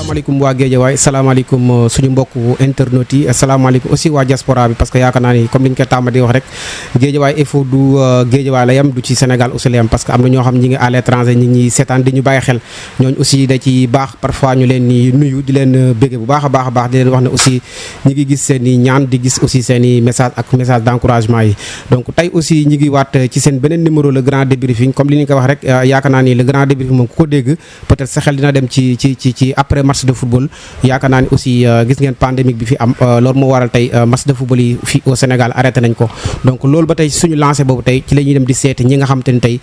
asalaamaaleykum waa Guédiawaye salaamaaleykum suñu mbokku internautes yi asalaamaaleykum aussi waa diaspora bi parce que yaakaar naa ni comme li ñu koy tàmm di wax rek Guédiawaye il faut du Guédiawaye la yam du ci Sénégal aussi la yam parce que am na ñoo xam ñi ngi à l'étranger ñi ngi seetaan di ñu bàyyi xel ñooñu aussi da ci baax parfois ñu leen ni nuyu di leen bégge bu baax a baax a baax di leen wax ne aussi ñi ngi gis seen i ñaan di gis aussi seen i message ak message d'encouragement yi donc tey aussi ñi ngi waat ci seen beneen numéro le grand débriefing comme li ñu ko wax rek yaakaar naa ni le grand débriefing moom ku ko dégg peut-être sa xel dina dem ci après match de football yaakaar naa ni aussi gis ngeen pandémique bi fi am loolu moo waral tey match de football yi fii au Sénégal arrêté nañ ko donc loolu ba tey suñu lancé boobu tey ci la ñuy dem di seeti ñi nga xam te ni tey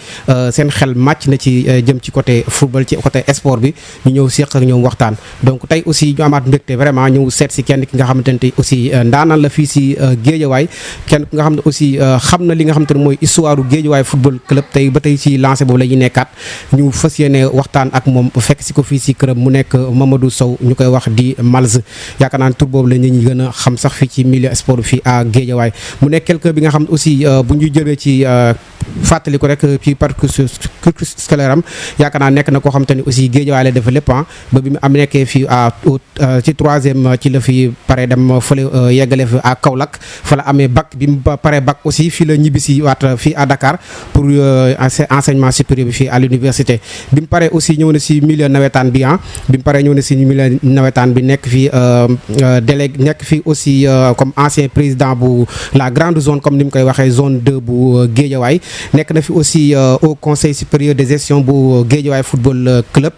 seen xel màcc na ci jëm ci côté football ci côté sport bi ñu ñëw séq ak ñoom waxtaan donc tey aussi ñu amaat mbégte vraiment ñëw seet si kenn ki nga xamante ne tey aussi ndaanaan la fii si Guédiawaye kenn ki nga xam ne aussi xam na li nga xamante ne mooy histoire u Guédiawaye football club tey ba tey ci lancé boobu la ñuy nekkaat ñu fas yéene waxtaan ak moom fekk si ko fii si këram mu nekk Mamadou Sow ñu koy wax di Malz yaakaar naa ne tur boobu la ñu gën a xam sax fii ci milieu sport fii à Guédiawaye mu nekk quelqu'un bi nga xam aussi bu ñu jëlee ci fàttali ko rek ci parcours scolaire am yaakaar naa nekk na koo xam te ni aussi Guédiawaye la def lépp ba bi mu am nekkee fii ci troisième ci la fi pare dem fële yeggale fi à Kaolack fa la amee bac bi mu pare bac aussi fii la ñibbisi waat fii à Dakar pour enseignement supérieur bi fii à l'université bi mu paree aussi ñëw na si milieu nawetaan bi bi mu paree ñëw na si milieu nawetaan bi nekk fii délégué nekk fii aussi comme ancien président bu la grande zone comme ni mu koy waxee zone 2 bu Guédiawaye nekk na fi aussi au conseil supérieur de gestion bu Guédiawaye football club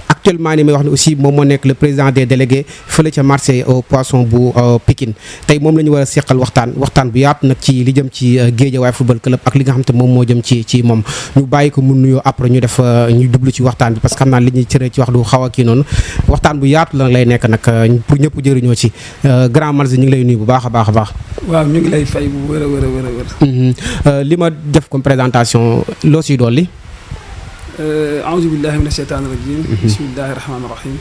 actuellement ni may wax ne aussi moom moo nekk le président des délégués fële ca marché au poisson bu Pikine tey moom la ñu war a seqal waxtaan bu yaatu nag ci li jëm ci Guédiawaye football club ak li nga xam te moom moo jëm ci moom ñu bàyyi ko mu nuyoo après ñu def ñu dublu ci waxtaan bi parce que xam naa li ñuy cëree ci wax du xaw a kii noonu waxtaan bu yaatu la lay nekk nag pour ñëpp jëriñoo ci grand Malz ñu ngi lay nuyu bu baax a baax a baax. waaw ñu ngi lay fay bu wér a wér. li ma def comme présentation loo siy dolli. a'uuzu billahi mina shaytaani rajiim. bismillahi rahmaani rahiim.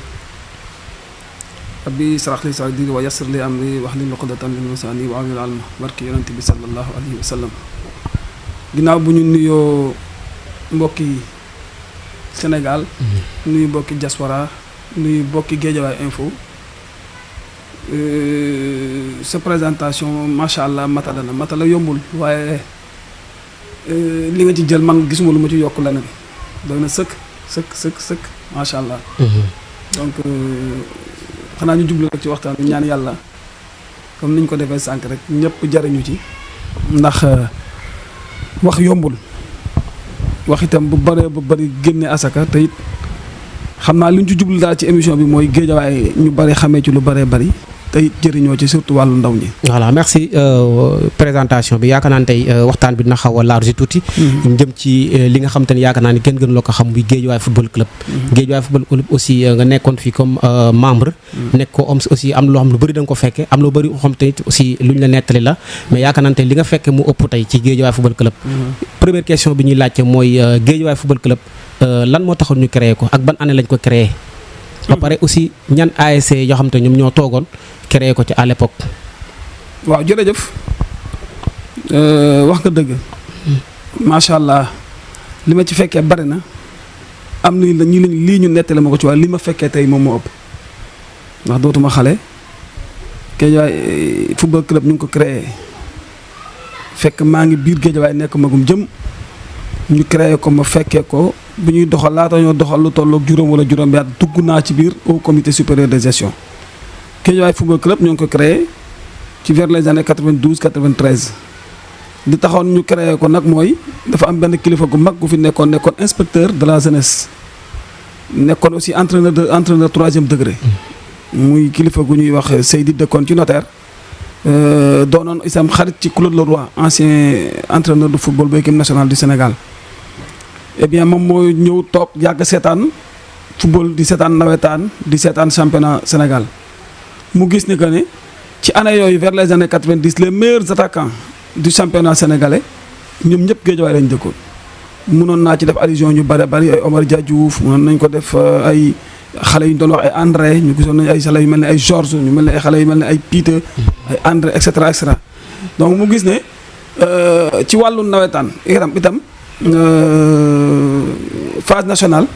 rabbi israh li sadri wa yassir li amri wahlul uqdatan min lisaani wahlul ilma barki yonent bi sallallahu alayhi wa sallam. ginnaaw bu ñu nuyoo mbokki Sénégal. nuyu mbokki diaspora nuyu mbokki Guédiawaye info. sa présentation macha allah matala yombul waaye li nga ci jël man gisuma lu ma ci yokk leneen doy na sëkk macha allah. donc xanaa ñu jublu rek ci waxtaan bi ñaan yàlla comme niñ ko defee sànq rek ñëpp jariñu ci ndax wax yombul wax itam bu bari génne asaka te it xam naa li ñu ci jublu daal ci émission bi mooy Guédiawaye ñu bari xamee ci lu bëree bari. tey jëriñoo ci surtout wàllu ndaw ñi. voilà merci présentation bi yaakaar naa ne tey waxtaan bi dina xaw a large tuuti. jëm ci li nga xam te ne yaakaar naa ne kenn gën loo ko xam muy Guédiawaye football club. Guédiawaye football club aussi nga nekkoon fii comme membre. nekk ko aussi am loo xam lu bëri da nga ko fekke am loo bëri xam te aussi luñ la nettali la mais yaakaar naa ne tey li nga fekke mu ëpp tey ci Guédiawaye football club. première question bi ñuy laajte mooy Guédiawaye football club lan moo taxoon ñu créé ko ak ban année lañ ko créé. ba pare aussi ñan ASC yoo xam te ñoom ñoo toogoon créé ko ci à l'époque. waaw jërëjëf wax nga dëgg macha allah li ma ci fekkee bari na am na lii ñu nettali ma ko ci waaye li ma fekkee tey moom moo ëpp ndax dootuma xale Guédiawaye football club ñu ngi ko créé fekk maa ngi biir Guédiawaye nekk magum jëm ñu créé ko ma fekkee ko. bu ñuy doxal laata ñoo doxal lu tolloog juróom wala juróom bi at dugg naa ci biir au comité supérieur de gestion Guédiawaye football club ñoo ngi ko créé ci vers les années 92 93 li taxoon ñu créé ko nag mooy dafa am benn kilifa gu mag gu fi nekkoon inspecteur de la jeunesse nekkoon aussi entraîneur troisième degré muy kilifa gu ñuy wax Seydi dëkkoon ci notaire doonoon isam xarit ci Claude Leroy ancien entraîneur de football bu équipe nationale du Sénégal. eh bien moom moo ñëw toog yàgg seetaan football di seetaan nawetaan di seetaan championnat Sénégal mu gis ni que ne ci année yooyu vers les années 90 les meilleurs attaquants du championnat sénégalais ñoom ñëpp Guédiawaye lañ dëkkoon. mënoon naa ci def allusion ñu bari ay Omar Dia Diouf mënoon nañ ko def ay xale yu ñu doon wax ay André ñu gisoon nañ ay xale yu mel ne ay Georges ñu mel ne ay xale yu mel ne ay Peter ay André et cetera donc mu gis ne ci wàllu nawetaan itam phase nationale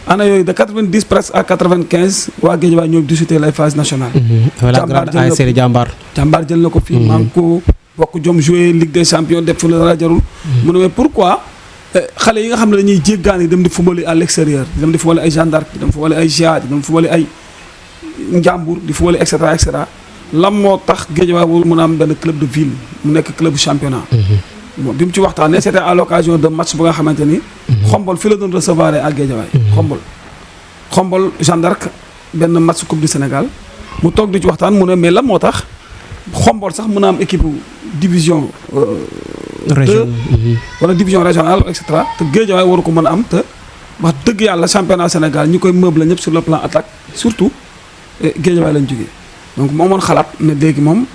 année yooyu de 90 presque à 95 waa Guédiawaye ñoo disputé les phases nationales. voilà grande ASC Jàmbaar. Jàmbaar jël na ko fii. maa ngi ko bokk jom joué Ligue des champions def fu la dara jarul. mu ne mais pourquoi xale yi nga xam ne dañuy jéggaani dem di fubali à l'extérieur dem di fubali ay Jeanne d'Arc dem fubali ay GIA dem fubali ay Njàmbur di fubali et cetera et cetera lan moo tax Guédiawaye warul mën a am benn club de ville mu nekk club championnat. bon bi mu ci waxtaanee c'était à l'occasion de match bu nga xamante ni. Xombol fi la doon recevoir ak Guédiawaye. Xombol Jeanne d'Arc benn match coupe du Sénégal mu toog di ci waxtaan mu ne mais lan moo tax Xombol sax mën a am équipe division. région wala division régionale et cetera te Guédiawaye waru ko mën a am te wax dëgg yàlla championnat Sénégal ñi koy meuble ñëpp sur le plan attaque surtout Guédiawaye lañ jógee donc moo moon xalaat ne léegi moom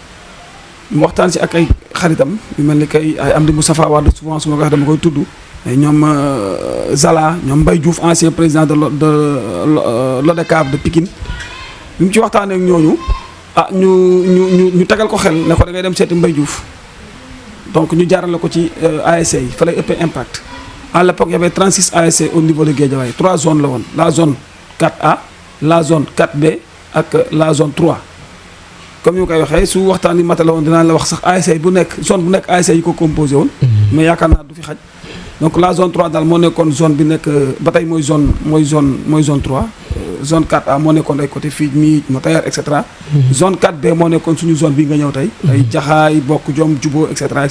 mu waxtaan si ak ay xaritam yu mel ni kay ay Amdi Moustapha Wade souvent su ma ko wax dama koy tudd ay ñoom Zala ñoom Mbaye Diouf ancien président de l'ODCAV de Pikine bi mu ci waxtaanee ak ñooñu ñu tegal ko xel ne ko da ngay dem seeti Mbaye Diouf donc ñu jaarale ko ci ASC yi fa lay ëppee impact à l'époque il y avait 36 ASC au niveau de Guédiawaye 3 zones la woon la zone 4A la zone 4B ak la zone 3 comme ni ma koy waxee su waxtaan yi matala woon dinaa la wax sax ASC bu nekk zone bu nekk ASC yi ko composé woon mais yaakaar naa du fi xaj donc la zone 3 daal moo nekkoon zone bi nekk ba tey mooy zone 3 zone 4A moo nekkoon ay côté fii mi Motayer et cetera zone 4B moo nekkoon suñu zone bi nga ñëw tey ay Jaxaay Bokk Jom Jubo et cetera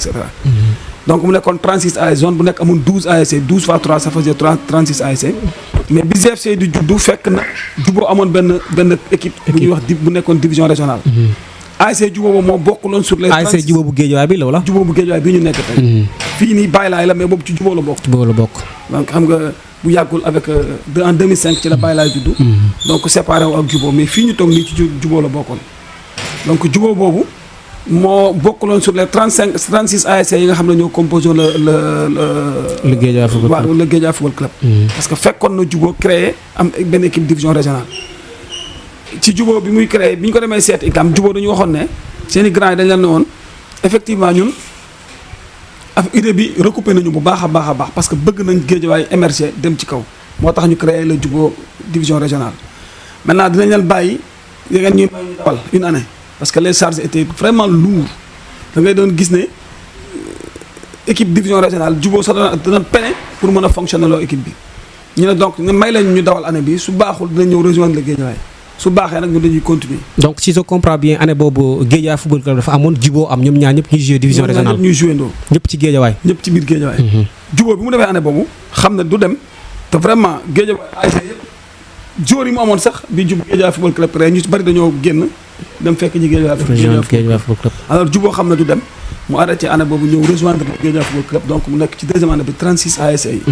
donc mu nekkoon 36 ASC zone bu nekk amoon 12 ASC 12 fois 3 ça faisait 36 ASC mais bi GFC di juddu fekk na Jubo amoon benn équipe bu ñuy wax bu nekkoon division régionale ASC Jubo boobu moo bokkuloon sur les ASC Jubo bu Guédiawaye bi la wala Jubo bu Guédiawaye bi ñu nekk tey fii nii Baye Laay la mais boobu ci Jubo la bokk donc xam nga bu yàggul avec en 2005 ci la Baye Laay juddu donc séparé wu ak Jubo mais fii ñu toog nii ci Jubo la bokkoon donc Jubo boobu moo bokkuloon sur les 36 ASC yi nga xam ne ñoo composé le Guédiawaye Football Club parce que fekkoon na Jubo créé am benn équipe division régionale ci Jubo bi muy créé bi ñu ko demee seet itam Jubo dañu waxoon ne seen i grand yi dañ leen ne woon effectivement ñun idée bi recoupé nañu bu baax a baax parce que bëgg nañ Guédiawaye émerger dem ci kaw moo tax ñu créé le Jubo division régionale maintenant dinañ leen bàyyi ngeen ñuy may ñu dawal une année parce que les charges étaient vraiment lourdes da ngay doon gis ne équipe division régionale Jubo sax dana peine pour mën a fonctionner loo équipe bi ñu ne donc may leen ñu dawal année bi su baaxul dinañ ñëw rejoindre le Guédiawaye su baaxee nag ñun dañuy continuer. donc si je comprends bien année boobu Guédiawaye Football Club dafa amoon Jubo am ñoom ñaar ñëpp ñuy jouer division régionale ñuy jouer ndoo ñëpp ci Guédiawaye ñëpp ci biir Guédiawaye Jubo bi mu defee année boobu xam ne du dem te vraiment Guédiawaye ASC yëpp joueurs yi mu amoon sax bi Jubo Guédiawaye Football Club près ñu bari dañoo génn dem fekk ji Guédiawaye Football Club alors Jubo xam ne du dem mu arrêté année boobu ñëw rejoindre le Guédiawaye Football Club donc mu nekk ci deuxième année bi 36 ASC yi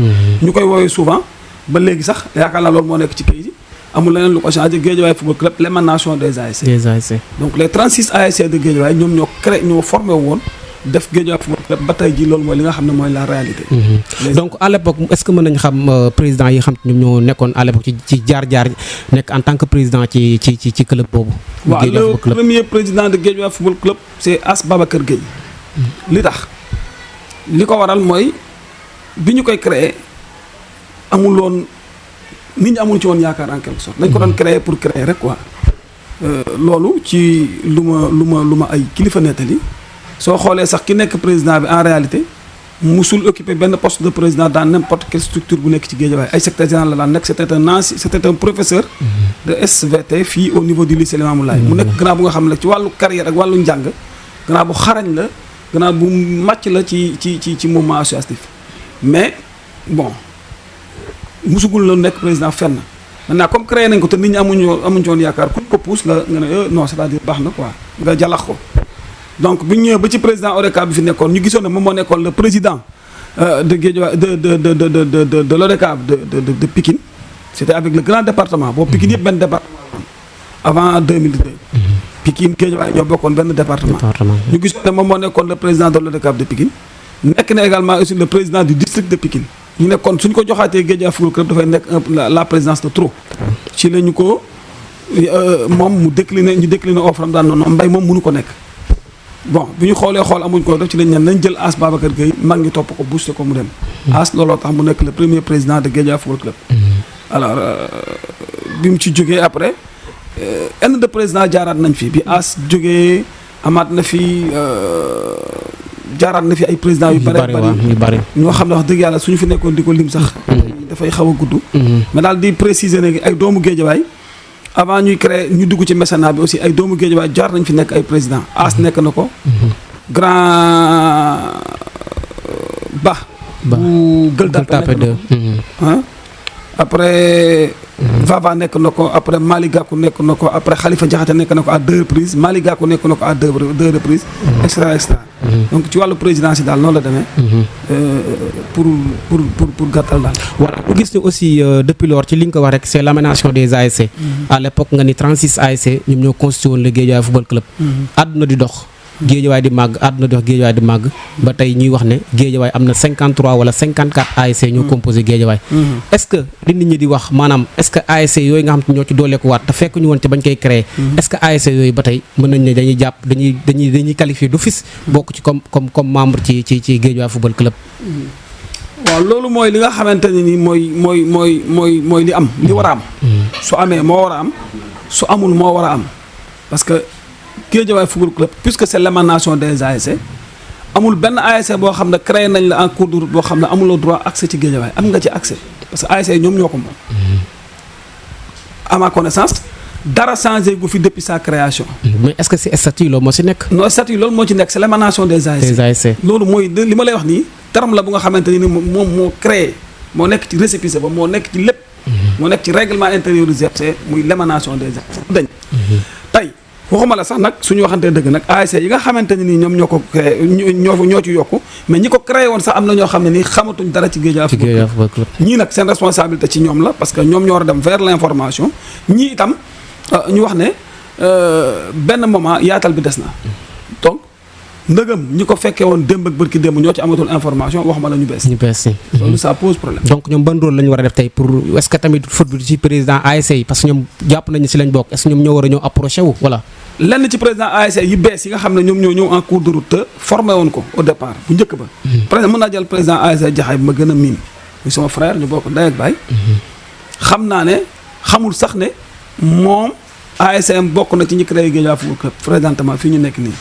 ñu koy woowee souvent ba léegi sax yaakaar naa loolu moo nekk ci kayit yi amul leneen lu ko changé Guédiawaye Football Club l'émanation des ASC donc les 36 ASC de Guédiawaye ñoom ñoo formé woon def Guédiawaye Football Club ba tey ji loolu mooy li nga xam ne mooy la réalité donc à l'époque est-ce que mën nañu xam président yi xam ñoom ñoo nekkoon à l'époque ci jaar-jaar nekk en tant que président ci club boobu waaw le premier président de Guédiawaye Football Club c'est As Babacar Gueye li tax li ko waral mooy bi ñu koy créer amuloon nit ñi amuñ ci woon yaakaar en quelque sorte dañ ko doon créer pour créer rek quoi loolu ci lu ma ay kilifa nettali soo xoolee sax ki nekk président bi en réalité musul occupé benn poste de président dans n'importe quelle structure bu nekk ci Guédiawaye ay secrétaire général la daan nekk c'était un professeur de SVT fii au niveau du lycée Limamoulaye mu nekk grand bu nga xam ne ci wàllu carrière ak wàllu njàng grand bu xarañ la grand bu màcc la ci mouvement associatif mais bon musugul la nekk président fenn maintenant comme créé nañ ko te nit ñi amuñ ci woon yaakaar ku ko pousse nga ne non c'est-à-dire baax na quoi nga jalax ko donc bu ñu ñëwee ba ci président ODCAV bi fi nekkoon ñu gisoon ne moom moo nekkoon le président de Guédiawaye de l'ODCAV de Pikine c'était avec le grand département boobu Pikine yëpp benn département avant 2002 Pikine Guédiawaye ñoo bokkoon benn département ñu gisoon ne moom moo nekkoon le président de l'ODCAV de Pikine nekk na également aussi le président du district de Pikine ñu nekkoon suñ ko joxaatee Guédiawaye Football Club dafay nekk la présidence de trop ci la ñu ko moom mu décliné offre am daan noonu mbay moom mënu ko nekk bon bu ñu xool amuñ ko def ci lañ nañ jël As Babacar Gueye mag ñi topp ko booster ko mu dem As looloo tax mu nekk le premier président de Guédiawaye Football Club alors bi mu ci jógee après de président jaaraat nañ fi bi As jógee amaat na fi jaaraat na fi ay président yu bari ñoo xam ne wax dëgg yàlla suñu fi nekkoon di ko lim sax dafay xaw a gudd mais daal di préciser ne ay doomu Guédiawaye avant ñuy créer ñu dugg ci mécénat bi aussi ay doomu Guédiawaye jaar nañ fi nekk ay président As nekk na ko grand Ba bu Gueule Tapée après Vava nekk na ko après Malick Gakou nekk na ko après Khalifa Diakhaté nekk na ko à 2 reprises Malick Gakou nekk na ko à 2 reprises extra donc ci wàllu présidence yi daal noonu la demee pour gàttal daal voilà ñu gis ne aussi depuis lors ci li nga ko wax rek c'est l'aménagement des ASC à l'époque nga ni 36 ASC ñoom ñoo constitué woon le Guédiawaye Football Club àdduna di dox Guédiawaye di màgg àdduna di wax Guédiawaye di màgg ba tey ñuy wax ne Guédiawaye am na 53 wala 54 ASC ñoo composé Guédiawaye est-ce que li nit ñi di wax maanaam est-ce que ASC yooyu nga xam te ñoo ci dooleeku waat te fekk ñu woon ci bañ koy créer est-ce que ASC yooyu ba tey mën nañ ne dañuy jàpp dañuy qualifier d'office bokk ci comme membre ci Guédiawaye Football Club. waaw loolu mooy li nga xamante ne ni mooy li am li war a am su amee moo war a am su amul moo war a am parce que Guédiawaye Football Club puisque c'est l'émanation des ASC amul benn ASC boo xam ne créé nañ la en cours de route boo xam ne amuloo droit accès ci Guédiawaye am nga ci accès parce que ASC ñoom ñoo ko moom à ma connaissance dara changé gu fi depuis sa création. mais est-ce que c'est statut loolu moo ci nekk. non statut loolu moo ci nekk c'est l'émanation des ASC. loolu mooy li ma lay wax nii terme la bu nga xamante ni moom moo créé moo nekk ci récépissé ba moo nekk ci lépp. moo nekk ci règlement intérieur du GFC muy l'émanation des ASC. dañ tey waxuma la sax nag suñu waxantee dëgg nag ASC yi nga xamante ne nii ñoom ñoo ko créé ñoo ci yokku mais ñi ko créé woon sax am na ñoo xam ne nii xamatuñ dara ci Guédiawaye Football Club ñii nag seen responsabilité ci ñoom la parce que ñoom ñoo war a dem vers l'information ñii itam ñu wax ne benn moment yaatal bi des na donc ndëgëm ñi ko fekkee woon démb ak bërki démb ñoo ci amatul information waxuma la ñu bees si loolu ça pose problème. donc ñoom ban rôle la ñu war a def tey pour est-ce que tamit football ci président ASC yi parce que ñoom jàpp nañu si lañ bokk est-ce que ñoom ñoo war a ñëw approché wu voilà. lenn ci président ASC yi bees yi nga xam ne ñoom ñoo ñëw en cours de route te formé woon ko au départ bu njëkk ba. par exemple mën naa jël président ASC Jaxaay bi ma gën a miin muy sama frère ñu bokk ndey ak baay. xam naa ne xamul sax ne moom ASM bokk na ci ñi créé Guédiawaye Football Club présentement fii ñu nekk nii.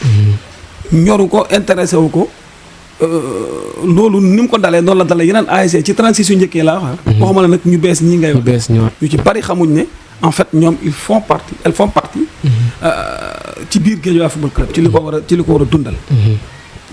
ñoru ko intéressé wu ko loolu ni mu ko dalee noonu la dalee yeneen ASC ci 36 yu njëkkee laa wax. waxuma la nag ñu bees ñi ngay wax. ñu ci bari xamuñ ne en fait ñoom elles font partie. ci biir Guédiawaye Football Club ci li ko war a dundal.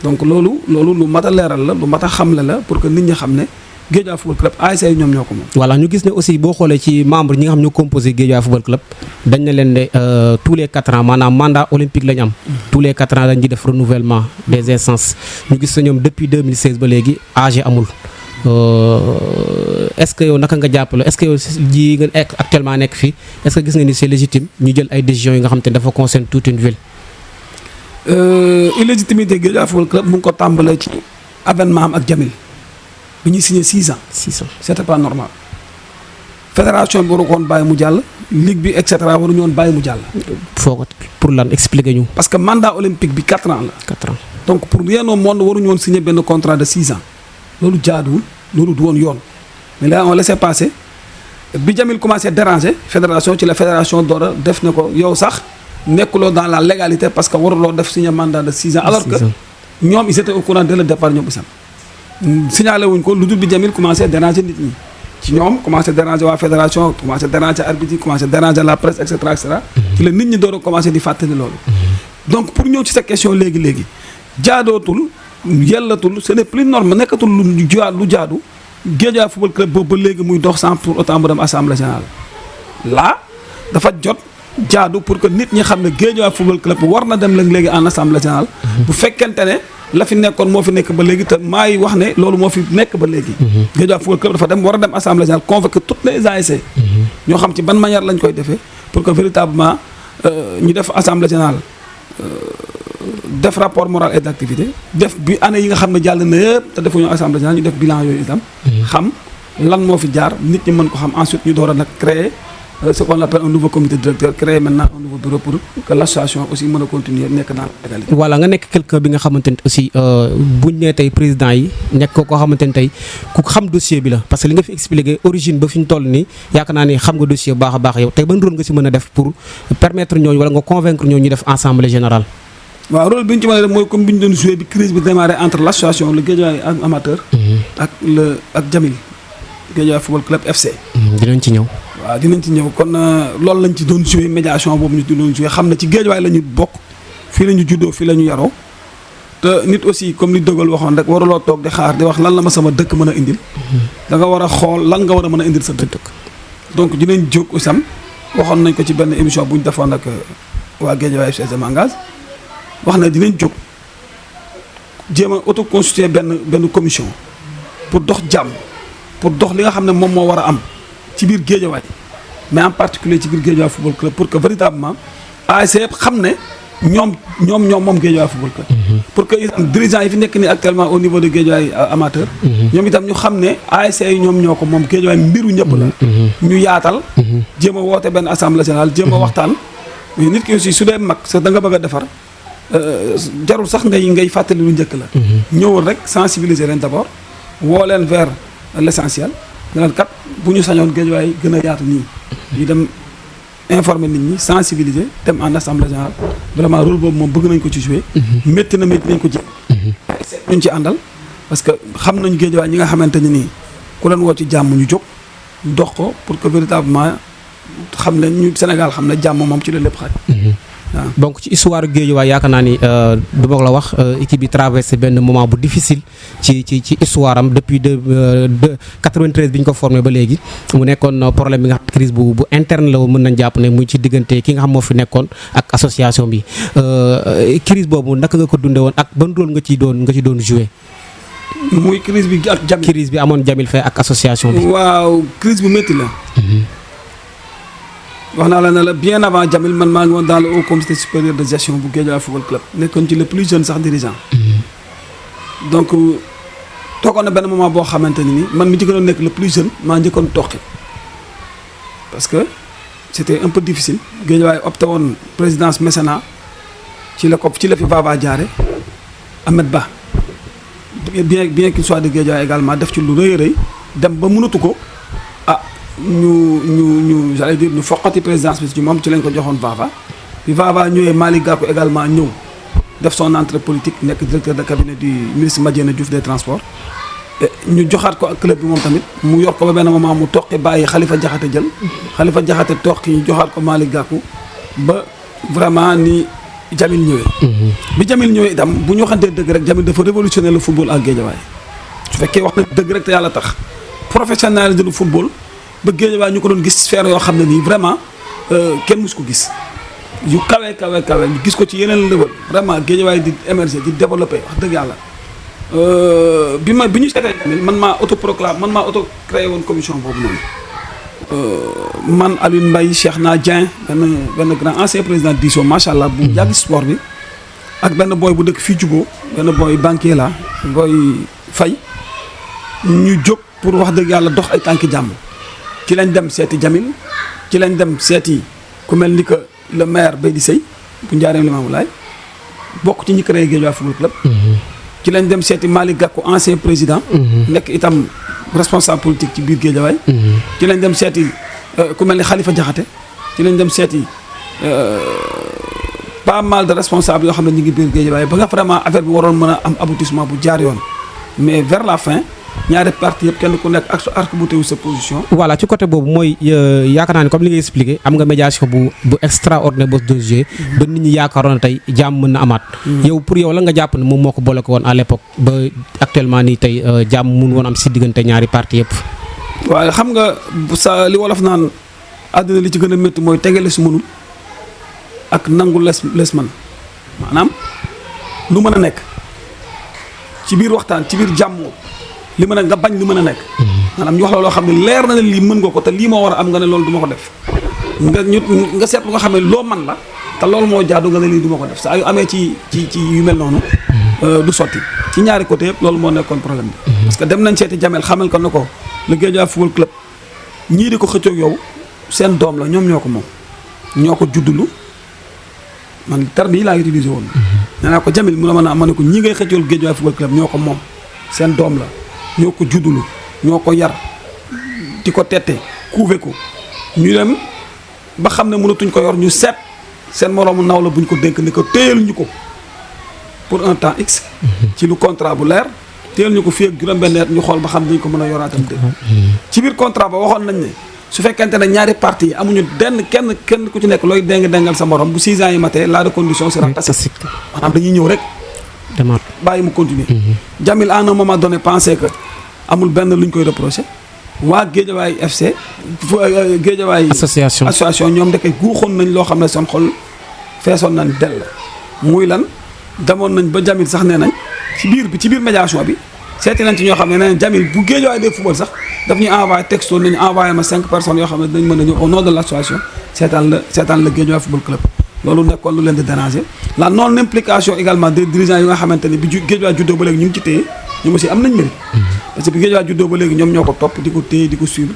donc loolu lu mat a leeral la lu mat a xamle la pour que nit ñi xam ne Guédiawaye Football Club ASC yi ñoom ñoo ko moom. voilà ñu gis ne aussi boo xoolee ci membre ñi nga xam ñoo composé Guédiawaye Football Club dañ ne leen ne tous les 4 ans maanaam mandat olympique la ñu am. tous les 4 ans dañ di def renouvellement des instances ñu gis ne ñoom depuis 2016 ba léegi AG amul est-ce que yow naka nga jàppale est-ce que yow ji nga actuellement nekk fii est-ce que gis nga ni c'est légitime ñu jël ay décisions yi nga xam te ne dafa concerne toute une ville. illégitimité Guédiawaye Football Club mu ngi ko tàmbalee ci avènement am ak Jamil bi ñuy signé 6 ans. 6 ans c'était pas normal. fédération bi waru ko woon bàyyi mu jàll. ligue bi et cetera waruñu woon bàyyi mu jàll. foo ko pour lan expliquer ñu. parce que mandat olympique bi 4 ans la. 4 ans donc pour rien au monde waruñu woon signé benn contrat de 6 ans. loolu jaaduwul loolu du woon yoon mais là on laissait passer bi Jamil commencé déranger fédération ci la fédération door a def ne ko yow sax nekkuloo dans la légalité parce que waruloo def signé mandat de 6 ans. alors que ñoom ils étaient au courant dès le départ ñoom isam signalé wuñ ko lu dul bi Jamil commencé déranger nit ñi ci ñoom commencé déranger waa fédération commencé déranger arbitre yi commencé déranger la presse et cetera et cetera. ci la nit ñi door a commencé di fàttali loolu. donc pour ñëw ci sa question léegi jaadootul yellatul ce n'est plus normal nekkatul lu jaadu Guédiawaye Football Club boobu ba léegi muy dox sans pour autant mu dem assemblée générale là dafa jot jaadu pour que nit ñi xam ne Guédiawaye Football Club war na dem léegi en assemblée générale. bu fekkente ne la fi nekkoon moo fi nekk ba léegi te maa ngi wax ne loolu moo fi nekk ba léegi. Guédiawaye Football Club dafa war a dem assemblée générale convoquer toutes les ASC. ñoo xam ci ban manière lañ koy defee pour que véritablement ñu def assemblée générale. def rapport moral et d'activité def bi année yi nga xam ne jàll na yëpp te defuñu assemblée générale ñu def bilan yooyu itam. xam lan moo fi jaar nit ñi mën ko xam ensuite ñu door a nag créer ce qu'on appelle un nouveau comité directeur, créer maintenant un nouveau bureau pour que l'association aussi mën a continuer nekk dans la légalité. voilà nga nekk quelqu'un bi nga xamante ni aussi buñ nee tey président yi nekk koo xamante ni tey ku xam dossier bi la parce que li nga fi expliqué origine ba fi ñu toll nii yaakaar naa ni xam nga dossier bu baax a baax yow tey ban rôle nga si mën a def pour permettre ñooñu wala nga convaincre ñooñu ñu def assemblée générale. waaw rôle bi ñu ci mën a def mooy comme bi ñu doon joué bi crise bi démarré entre l'association le Guédiawaye amateur. ak Jamil Guédiawaye football club FC. dinañ ci ñëw. waaw dinañ ci ñëw kon loolu lañ ci doon joué médiation boobu ñu doon joué xam ne ci Guédiawaye la ñu bokk fii la ñu juddoo fii la ñu yaroo te nit aussi comme li Dogal waxoon rek waruloo toog di xaar di wax lan la ma sama dëkk mën a indil. da nga war a xool lan nga war a mën a indil sa dëkk. donc dinañ jóg aussi waxoon nañ ko ci benn émission bu ñu defoon ak waa Guédiawaye FC je m'engage wax na dinañ jóg jéem a autoconstituer benn commission pour dox jàmm pour dox li nga xam ne moom moo war a am ci biir Guédiawaye mais en particulier ci biir Guédiawaye football club pour que véritablement ASC yëpp xam ne ñoom moom Guédiawaye football club. pour que itam dirigeants yi fi nekk nii actuellement au niveau de Guédiawaye amateur. ñoom itam ñu xam ne ASC yi ñoom ñoo ko moom Guédiawaye mbiru ñëpp la. ñu yaatal. jéem a woote benn assemblée générale jéem a waxtaan. mais nit ki aussi su dee mag sax da nga bëgg a defar jarul sax ngay fàttali lu njëkk la. ñëwul rek sensibiliser leen d'abord woo leen vers l'essentiel ne leen kat bu ñu sañoon Guédiawaye gën a yaatu nii. ñu dem informer nit ñi sensibiliser dem en assemblée générale vraiment rôle boobu moom bëgg nañ ko ci jouer. métti nañ ko ji. ñu ci àndal parce que xam nañu Guédiawaye ñi nga xamante ne nii ku leen woo ci jàmm ñu jóg dox ko pour que véritablement xam ne ñu Sénégal xam ne jàmm moom ci la lépp xaj. waaw donc ci histoire Guédiawaye yaakaar naa ni du ma la wax équipe bi traversé benn moment bu difficile ci histoire am depuis 93 bi ñu ko formé ba léegi mu nekkoon problème bi nga xam crise bu interne la mën nañ jàpp ne muy ci diggante ki nga xam moo fi nekkoon ak association bi crise boobu naka nga ko dundee woon ak ban rôle nga ci doon joué. muy crise bi ak Jamil. crise bi amoon Jamil Faye ak association bi. waaw crise bu métti la. wax naa la ne la bien avant Jamil man maa ngi woon dans le haut comité supérieur de gestion bu Guédiawaye football club nekkoon ci le plus jeune sax dirigeant. donc toogoon na benn moment boo xamante ne ni man mi ci gënoon nekk le plus jeune maa njëkkoon toqi parce que c'était un peu difficile. Guédiawaye opté woon présidence mécénat ci la fi Vava jaare Ahmed Ba bien qu'il soit de Guédiawaye également def ci lu rëy a rëy dem ba mënatu ko ñu j'allais dire ñu foqati présidence bi ci moom ci lañ ko joxoon Vava bi Vava ñëwee Malick Gakou également ñëw def son entrée politique nekk directeur de cabinet du ministre Madiène Diouf des transports ñu joxaat ko ak club bi moom tamit mu yor ko ba benn moment mu toqi bàyyi Khalifa Diakhaté jël Khalifa Diakhaté toqi ñu joxaat ko Malick Gakou ba vraiment ni Jamil ñëwee. bi Jamil ñëwee itam bu ñu waxantee dëgg rek Jamil dafa révolutionner le football ak Guédiawaye su fekkee wax na dëgg rek te yàlla tax professionnaliser le football. ba Guédiawaye ñu ko doon gis sphère yoo xam ne nii vraiment kenn mus ko gis yu kawe ñu gis ko ci yeneen level vraiment Guédiawaye di émerger di développer wax dëgg yàlla bi ñu seetee tamit man maa auto créé woon commission boobu noonu man Alioune Mbaye Cheikh Na Dieng benn grand ancien président diso macha allah bu yàgg sport bi ak benn booy bu dëkk fii Jugo benn booy banquier la booy Faye ñu jóg pour wax dëgg yàlla dox ay tànki jàmm ci lañ dem seeti Jamil ci lañ dem seeti ku mel ni que le maire Baydi Sey bu Njaareem Limamoulaye bokk ci ñi créé Guédiawaye football club. ci lañ dem seeti Malick Gakou ancien président. nekk itam responsable politique ci biir Guédiawaye. ci lañ dem seeti ku mel ni Khalifa Diakhaté ci lañ dem seeti pas mal de responsables yoo xam ne ñu ngi biir Guédiawaye ba nga vraiment affaire bi waroon mën a am aboutissement bu jaar yoon mais vers la fin. ñaari parti yëpp kenn ku nekk ak bu teewu sa position. voilà ci côté boobu mooy yaakaar naa ne comme li nga expliqué am nga médiation bu extraordinaire bos de jeu ba nit ñi yaakaaroon na tey jàmm mën na amaat. yow pour yow la nga jàpp ne moom moo ko bloqué woon à l'époque ba actuellement nii tey jàmm mun woon am si diggante ñaari parti yëpp. waaye xam nga sa li wolof naan àddina li ci gën a métti mooy tegale su mënul ak nangu les man maanaam lu mën a nekk ci biir waxtaan ci biir jàmmoo li mën a nga bañ li mën a nekk maanaam ñu wax la loo xam ne leer na ne lii mën nga ko te lii moo war a am nga ne loolu du ma ko def nga seet lu nga xam ne loo man la te loolu moo jaadu nga ne lii du ma ko def saa yu amee ci yu mel noonu du sotti ci ñaari côté yëpp loolu moo nekkoon problème bi parce que dem nañ seeti Jamel xamal ko ne ko le Guédiawaye football club ñii di ko xëccoog yow seen doom la ñoom ñoo ko moom ñoo ko juddulu man terme yi laa utilisé woon. nee naa ko Jamil mu la mën a ma ne ko ñi ngay xëccool Guédiawaye football club ñoo ko moom seen doom la ñoo ko juddulu ñoo ko yar di ko tette couvé ko ñu dem ba xam ne mënatuñ ko yor ñu seet seen moroomu naw la buñ ko dénk ni ko téyel ñu ko pour un temps x ci lu contrat bu leer téyel ñu ko fii ak juróom-benn at ñu xool ba xam dañ ko mën a yoraatam dé ci biir contrat ba waxoon nañ ne su fekkente ne ñaari parties yi amuñu kenn ku ci nekk looy déngal sa morom bu 6 ans yi matee la reconduction sera tacite maanaam dañuy ñëw rek demaat bàyyi mu continuer Jamil à un moment donné pensé que amul benn lu ñu koy reproché waa Guédiawaye FC Guédiawaye association ñoom ndeke guuxoon nañ loo xam ne seen xol feesoon nañ dell muy lan demoon nañ ba Jamil sax nee nañ ci biir médiation bi seeti nañ ci ñoo xam ne nee nañ Jamil bu Guédiawaye dee football sax daf ñuy envoyé texto nañu envoyé ma 5 personnes yoo xam ne dañ mën a ñëw au nom de l' association seetaan la Guédiawaye football club loolu nekkoon lu leen di déranger la non implication également des dirigeants yi nga xamante ne bi Guédiawaye juddoo ba léegi ñu ngi ci téye ñoom aussi am nañ mérite parce que bi Guédiawaye juddoo ba léegi ñoom ñoo ko topp di ko téye di ko suivre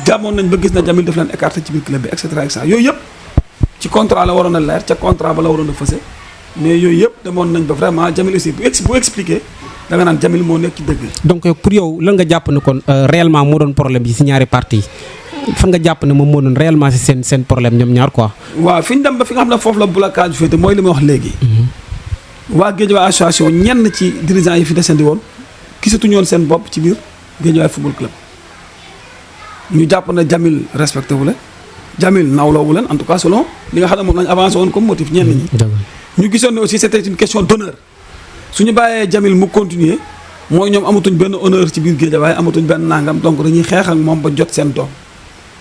jàmmoon nañ ba gis na Jamil daf leen écarté ci biir club bi et cetera yooyu yëpp ci contrat la waroon a leer ca contrat ba la waroon a fëse mais yooyu yëpp demoon nañ ba vraiment Jamil aussi bu expliqué da nga naan Jamil moo nekk ci dëgg. donc pour yow lan nga jàpp ne kon réellement moo doon problème bi si ñaari parti fan nga jàpp ne moom moo doon réellement si seen problème ñoom ñaar quoi. waaw fi ñu dem ba fi nga xam ne foofu la blocage bi féete mooy li ma wax léegi. waa Guédiawaye association ñenn ci dirigeants yi fi desandi woon gisatuñu woon seen bopp ci biir Guédiawaye football club ñu jàpp ne Jamil respecté wu leen Jamil nawloowu leen en tout cas selon li nga xam ne moom lañ avancé woon comme motif ñenn ñi. ñu gisoon ne aussi c'était une question d'honneur suñu bàyyee Jamil mu continuer mooy ñoom amatuñ benn honneur ci biir Guédiawaye amatuñ benn nangam donc dañuy xeex ak moom ba jot seen doom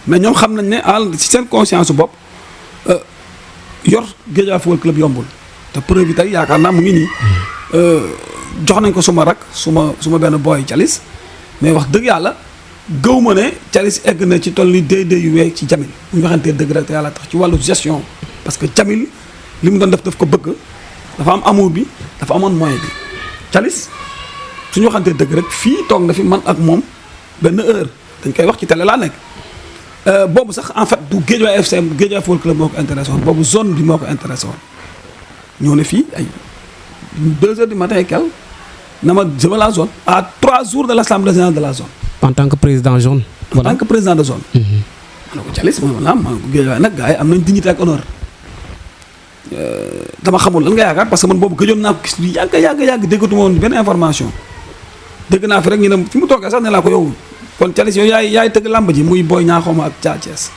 mais ñoom xam nañ ne ci seen conscience su bopp yor Guédiawaye football club yombul te preuve bi tey yaakaar naa mu ngi nii jox nañ ko suma rak suma benn boy Thialis mais wax dëgg yàlla gëw ma ne Thialis egg na ci toll ni déedéet yu weeg ci Jamil bu ñu waxantee dëgg rek te yàlla tax ci wàllu gestion parce que Jamil li mu doon daf ko bëgg dafa am amour bi dafa amoon moyen bi Thialis suñu waxantee dëgg rek fii toog na fi man ak moom benn heure dañ koy wax ci télé laa nekk boobu sax en fait du Guédiawaye FC Guédiawaye football club moo ko intéressé woon boobu zone bi moo ko intéressé woon ñoo ne fii ay 2 heures du matin et quelques na ma jëma la zone à 3 jours de l'assemblée générale de la zone. en tant que président zone. en tant que président de zone. ma ne ko Thialis mooy ma ko Guédiawaye nag gars yi am nañ dignité ak honneur dama xamul lan nga yaakaar parce que man boobu gëjoon naa ko gis lu yàgg déggatuma woon benn information dégg naa fi rek ñu ne fi mu toogee sax ne laa ko yow kon Thialis yow yaay tëgg làmb ji muy Boy Niang xawma ak Sa Thiès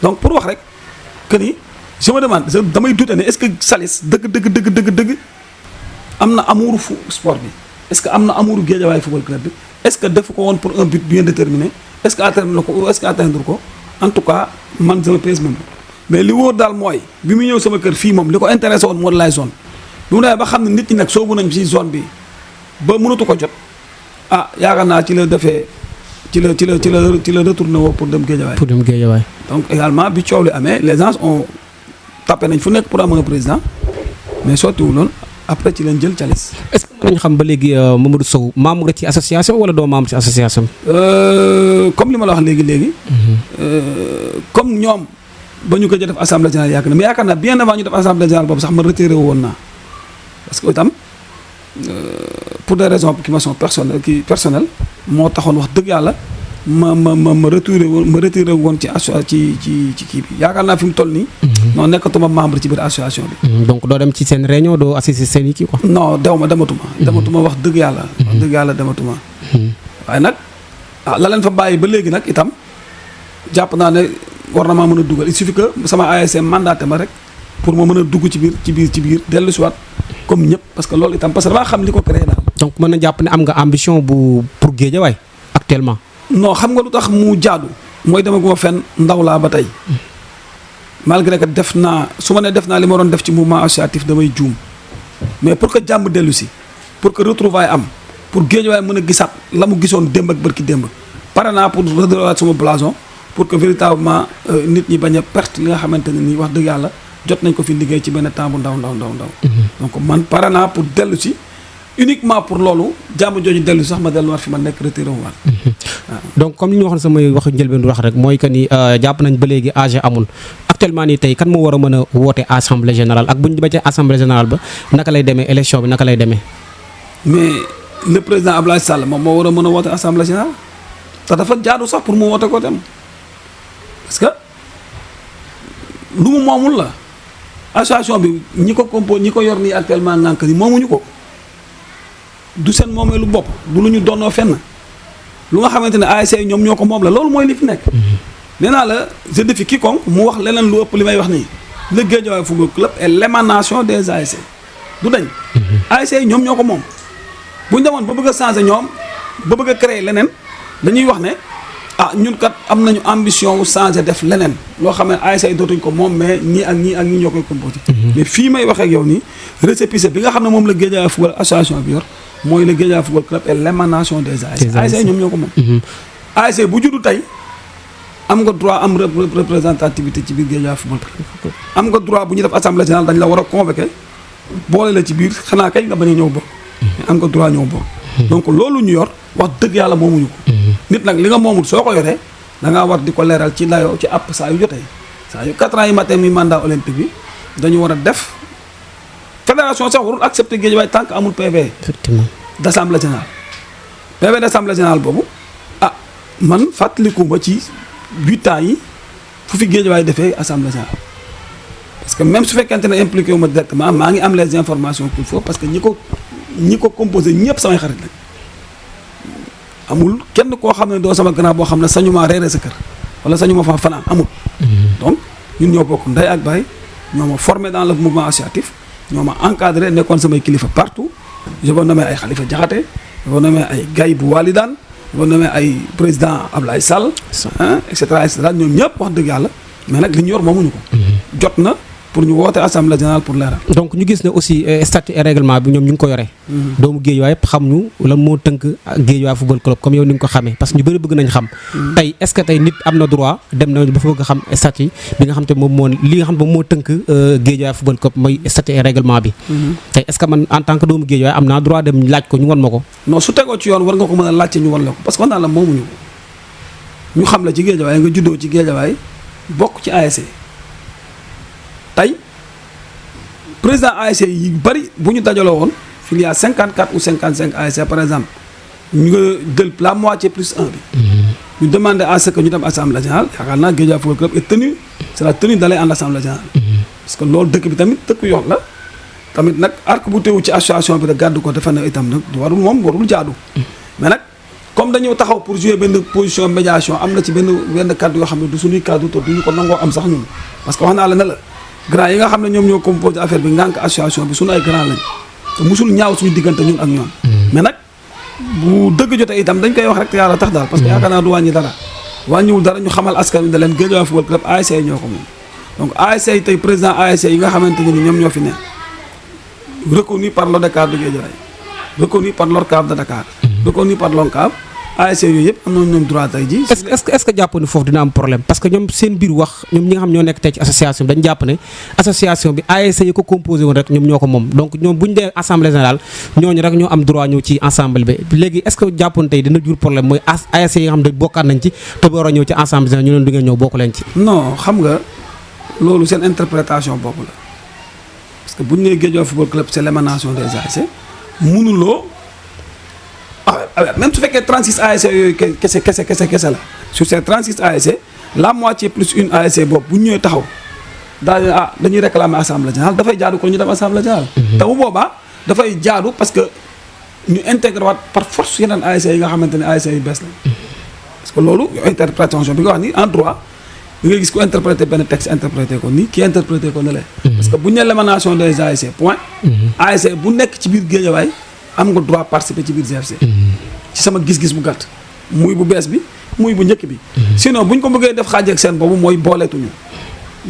donc pour wax rek que ni je me demande damay douter ne est-ce que Salis dëgg am na amour fu sport bi est-ce que am na amour Guédiawaye football club bi est-ce que def ko woon pour un but bien déterminé est-ce que atteindre ko ou est-ce que atteindre ko en tout cas man je me pèse même mais li wóor daal mooy bi mu ñëw sama kër fii moom li ko intéressé woon moo lay zone bi mu demee ba xam ne nit ñi nag soobu nañ ci zone bi ba mënatu ko jot yaakaar naa ci la defee ci la retourné woo pour dem Guédiawaye donc également bi coow li amee les gens ont tapé nañ fu nekk pour am un président mais sottiwul loon après ci leen jël Thialis. est-ce que mën nañu xam ba léegi Mamadou Sow membre nga ci association wala doo membre ci association comme li ma la wax léegi comme ñoom ba ñu ko def assemblée générale yàgg na mais yaakaar naa bien avant ñu def assemblée générale boobu sax man retiré woon naa parce que itam pour des raisons qui me sont personnelles moo taxoon wax dëgg yàlla ma retiré woon ci kii bi yaakaar naa fi mu toll nii. non nekkatuma membre ci biir association bi. donc doo dem ci seen réunion doo assister seen i kii quoi. non dematuma wax dëgg yàlla. wax dëgg yàlla dematuma. waaye nag la leen fa bàyyi ba léegi nag itam jàpp naa ne war na maa mën a dugal il suffit que sama ASC mandaté ma rek pour ma mën a dugg ci biir dellu si waat comme ñëpp parce que loolu itam parce que damaa xam li ko créé daal. donc mën na jàpp ne am nga ambition pour Guédiawaye actuellement. non xam nga lu tax mu jaadu mooy dama guma fenn ndaw laa ba tey malgré que def naa su ma nee def naa li ma doon def ci mouvement associatif damay juum mais pour que jàmm dellu si pour que retrouvaille am pour Guédiawaye mën a gisaat la mu gisoon démb ak bërki démb pare naa pour redéwaat sama blason pour que véritablement nit ñi bañ a perte li nga xamante ne nii wax dëgg yàlla jot nañ ko fi liggéey ci benn temps bu ndaw donc man pare naa pour dellu si uniquement pour loolu jàmm jooju dellu sax ma delluwaat fi ma nekk retiré wu waat. donc comme li ñu waxoon samay wax njëlbeen wax rek mooy que ni jàpp nañ ba léegi AG amul actuellement nii tey kan moo war a mën a woote assemblée générale ak bu ñu ba ca assemblée générale ba naka lay demee élection bi naka lay demee. mais le président Abdoulaye Sall moom moo war a mën a woote assemblée générale te dafa jaadu sax pour mu woote ko dem parce que lu mu moomul la association bi ñi ko compo ñi ko yor nii actuellement ngànk ni moomuñu ko du seen moomeelu bopp du lu ñu donnoo fenn lu nga xamante ne ASC ñoom ñoo ko moom la loolu mooy li fi nekk. nee naa la je défie quiconque mu wax leneen lu ëpp li may wax nii le Guédiawaye Football Club est l'émanation des ASC du dañ. ASC ñoom ñoo ko moom bu ñu demoon ba bëgg a changer ñoom ba bëgg a créer leneen dañuy wax ne ah ñun kat am nañu ambition wu changer def leneen loo xam ne ASC dootuñ ko moom mais ñii ak ñii ak ñii ñoo koy composé. mais fii may waxee ak yow nii récépissé bi nga xam ne moom la Guédiawaye Football association bi yor mooy le Guédiawaye Football Club et l'émanation des ASC. ASC ñoom ñoo ko moom. ASC bu juddu tey am nga droit am représentativité ci biir Guédiawaye Football Club. am nga droit bu ñu def assemblée générale dañ la war a convoquer boole la ci biir xanaa kay nga bañ a ñëw bokk. am nga droit ñëw bokk. donc loolu ñu yor wax dëgg yàlla moomuñu ko. nit nag li nga moomul soo ko yoree da ngaa war di ko leeral ci layoo ci àpp saa yu jotee saa yu 4 ans yi matin mi mandat olympique bi dañu war a def fédération sax warul accepter Guédiawaye tant que amul PV. effectivement d'assemblée générale. PV d'assemblée générale boobu ah man fàttaliku ba ci 8 ans yi fu fi Guédiawaye defee assemblée générale parce que même su fekkente ne impliqué wu ma directement maa ngi am les informations qu'il faut parce que ñi ko composé ñëpp samay xarit lañ. amul kenn koo xam ne doo sama grand boo xam ne sañu ma reere sa kër wala sañu ma fa fanaan amul. donc ñun ñoo bokk ndey ak baay ñoo ma formé dans le mouvement associatif ñoo ma encadré nekkoon samay kilifa partout je vais nommer ay Khalifa Diakhaté je vais nommer ay Gaye bu Walidane je vais nommer ay président Ablaye Sall. et cetera ñoom ñëpp wax dëgg yàlla mais nag li ñu yor moomuñu ko. jot na pour ñu woote assemblée générale pour leeral. donc ñu gis ne aussi statut et règlement bi ñoom ñu ngi ko yore. doomu Guédiawaye yëpp xam ñu lan moo tënk Guédiawaye Football Club comme yow ni nga ko xamee parce que ñu bëri bëgg nañ xam. tey est-ce que tey nit am na droit dem na ba fa bëgg a xam statut bi nga xam te moom moo li nga xam te moom moo tënk Guédiawaye Football Club mooy statut et règlement bi. tey est-ce que man en tant que doomu Guédiawaye am naa droit dem laaj ko ñu won ma ko. non su tegoo ci yoon war nga ko mën a laajte ñu won la ko parce que wax naa la moomuñu ko ñu xam la ci Guédiawaye nga juddoo ci Guédiawaye bokk ci ASC tey président ASC yi bari bu ñu dajaloo woon il y a 54 ou 55 ASC par exemple ñu nga jël la moitié plus 1 bi. ñu demander à ce que ñu dem assemblée générale yaakaar naa Guédiawaye Football Club est tenu c'est la tenue d'aller en assemblée générale. parce que loolu dëkk bi tamit dëkk yoon la tamit nag arc bu teewu ci association bi da gàddu ko dafa ne itam nag warul jaadu. mais nag comme dañoo taxaw pour jouer benn position médiation am na ci benn kaddu yoo xam ne du suñuy kaddu te duñu ko nangoo am sax ñun parce que wax naa la ne la. grand yi nga xam ne ñoom ñoo composé affaire bi ngànk association bi suñu ay grand lañ te musul ñaaw suñu diggante ñun ak ñoom. mais nag bu dëgg jotee itam dañ koy wax rek te yàlla tax daal. parce que yaakaar naa du wàññi dara. wàññiwul dara ñu xamal askan wi ne leen Guédiawaye Football Club ASC ñoo ko moom. donc ASC yi tey président ASC yi nga xamante ne ni ñoom ñoo fi ne reconnu par l'ODCAV de Guédiawaye reconnu par l'ORCAV de Dakar. reconnu par l'ONCAV. ASC yooyu yëpp am na ñoom droit tey ji est-ce que jàpp ne foofu dina am problème parce que ñoom seen biir wax ñoom ñi nga xam ñoo nekk tey ci association bi dañu jàpp ne association bi ASC yi ko composé woon rek ñoom ñoo ko moom donc ñoom bu ñu dee assemblée générale ñooñu rek ñoo am droit ñëw ci ensemble bi léegi est-ce que jàppoon tey dina jur problème mooy ASC yi nga xam ne bokkaat nañ ci te war a ñëw ci assemblée générale ñu leen du ngeen ñëw bokk leen ci. non xam nga loolu seen interprétation bopp la parce que bu ñu nee Guédiawaye Football Club c'est l'émanation des ASC mënuloo même su fekkee 36 ASC yooyu kese la sur ces 36 ASC la moitié plus une ASC boobu bu ñu ñëwee taxaw dañuy réclamer assemblée générale dafay jaadu ko ñu dem assemblée générale. te bu boobaa dafay jaadu parce que ñu intégré waat par force yeneen ASC yi nga xamante ne ASC yu bees la. parce que loolu interprétation bi nga wax ni en droit da ngay gis ku interpréter benn texte interpréter ko nii kii interpréter ko ne lee. parce que bu ñu nee l'émanation des ASC point. ASC bu nekk ci biir Guédiawaye am nga droit participer ci biir GFC. ci sama gis-gis bu gàtt muy bu bees bi muy bu njëkk bi. sinon bu ñu ko bëggee def xaaj ak seen boobu mooy booleetuñu